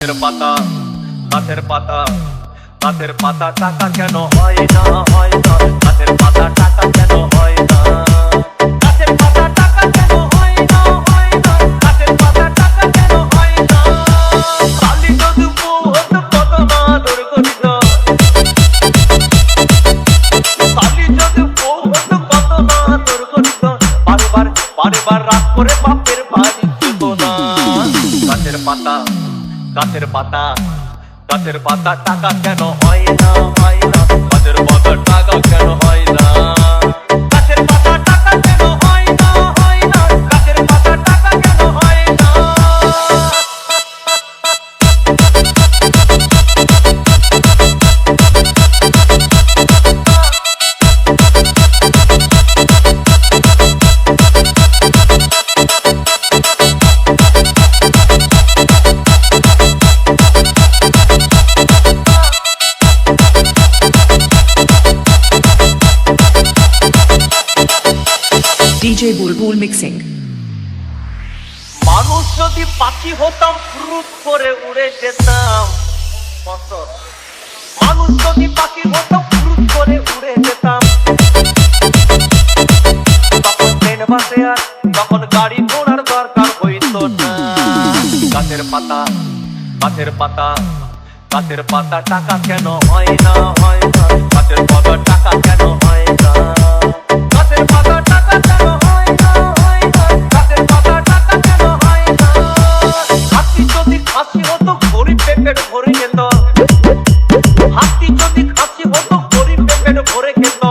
গাছের পাতা গাছের পাতা গাছের পাতা টাকা কেন হয় না হয় না গাছের পাতা টাকা কেন হয় না গাছের পাতা টাকা কেন হয় না হয় না গাছের পাতা টাকা কেন হয় না কালি যদি বহুত কত না দূর করিত কালি যদি বহুত কত না দূর করিত বারবার বারবার রাত করে বাপের বাড়ি যেত না গাছের পাতা গাছের পাতা গাছের পাতা টাকা কেন হয় না হয় না গাছের পাতা টাকা কেন হয় না গাছের পাতা টাকা কেন হয় না হয় না গাছের পাতা টাকা কেন হয় না DJ Bulbul Mixing. মানুষ যদি পাখি হতাম ফুরুত করে উড়ে যেতাম মানুষ যদি পাখি হতাম ফুরুত করে উড়ে যেতাম তখন ট্রেন বাসে আর তখন গাড়ি ঘোড়ার দরকার হইতো না গাছের পাতা গাছের পাতা গাছের পাতা টাকা কেন হয় না হয় না গাছের পাতা টাকা কেন হয় না গাছের পাতা টাকা কেন হয় না হয় না গাছের পাতা টাকা কেন হয় না হাতি যদি খাসি হতো গরিব পেটের ভরে যেত হাতি যদি খাসি হতো গরিব পেটের ভরে খেত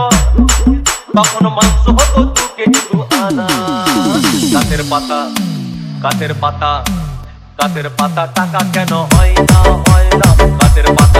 তখন মাংস হতো 2 কেজি 2 আনা গাছের পাতা গাছের পাতা গাছের পাতা টাকা কেন হয় না হয় না গাছের পাতা